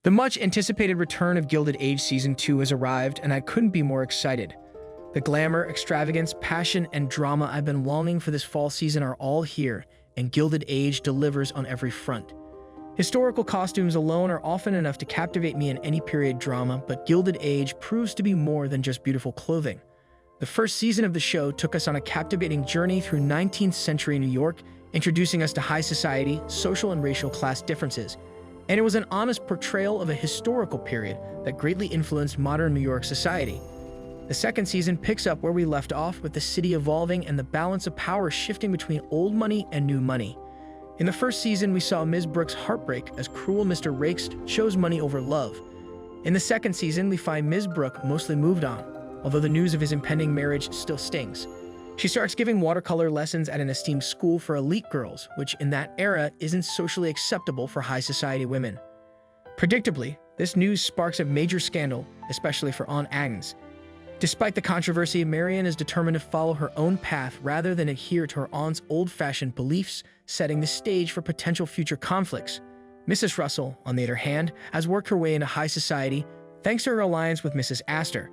The much-anticipated return of Gilded Age Season 2 has arrived, and I couldn't be more excited. The glamour, extravagance, passion, and drama I've been longing for this fall season are all here, and Gilded Age delivers on every front. Historical costumes alone are often enough to captivate me in any period drama, but Gilded Age proves to be more than just beautiful clothing. The first season of the show took us on a captivating journey through 19th century New York, introducing us to high society, social and racial class differences. And it was an honest portrayal of a historical period that greatly influenced modern New York society. The second season picks up where we left off, with the city evolving and the balance of power shifting between old money and new money. In the first season, we saw Ms. Brooks' heartbreak as cruel Mr. Rakes chose money over love. In the second season, we find Ms. Brooke mostly moved on, although the news of his impending marriage still stings. She starts giving watercolor lessons at an esteemed school for elite girls, which in that era isn't socially acceptable for high society women. Predictably, this news sparks a major scandal, especially for Aunt Agnes. Despite the controversy, Marian is determined to follow her own path rather than adhere to her aunt's old-fashioned beliefs, setting the stage for potential future conflicts. Mrs. Russell, on the other hand, has worked her way into high society thanks to her alliance with Mrs. Astor.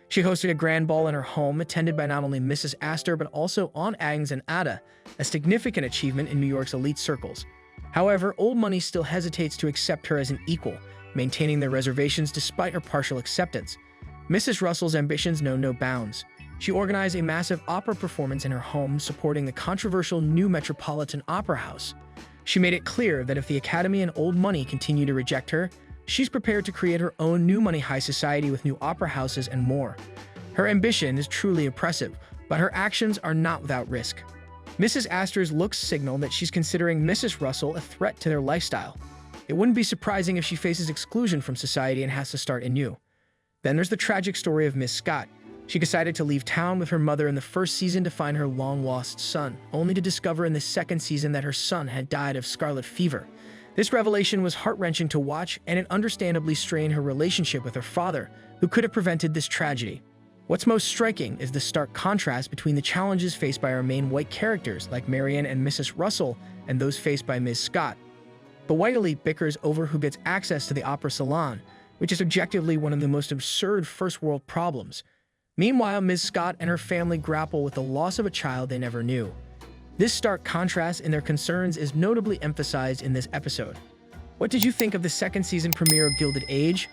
She hosted a grand ball in her home, attended by not only Mrs. Astor but also Aunt Agnes and Ada, a significant achievement in New York's elite circles. However, old money still hesitates to accept her as an equal, maintaining their reservations despite her partial acceptance. Mrs. Russell's ambitions know no bounds. She organized a massive opera performance in her home, supporting the controversial new Metropolitan Opera House. She made it clear that if the Academy and old money continue to reject her, she's prepared to create her own new money high society with new opera houses and more. Her ambition is truly impressive, but her actions are not without risk. Mrs. Astor's looks signal that she's considering Mrs. Russell a threat to their lifestyle. It wouldn't be surprising if she faces exclusion from society and has to start anew. Then there's the tragic story of Miss Scott. She decided to leave town with her mother in the first season to find her long-lost son, only to discover in the second season that her son had died of scarlet fever. This revelation was heart-wrenching to watch, and it understandably strained her relationship with her father, who could have prevented this tragedy. What's most striking is the stark contrast between the challenges faced by our main white characters, like Marian and Mrs. Russell, and those faced by Ms. Scott. The white elite bickers over who gets access to the opera salon, which is objectively one of the most absurd first-world problems. Meanwhile, Ms. Scott and her family grapple with the loss of a child they never knew. This stark contrast in their concerns is notably emphasized in this episode. What did you think of the second season premiere of Gilded Age?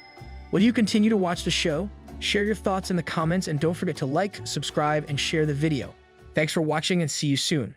Will you continue to watch the show? Share your thoughts in the comments, and don't forget to like, subscribe, and share the video. Thanks for watching, and see you soon.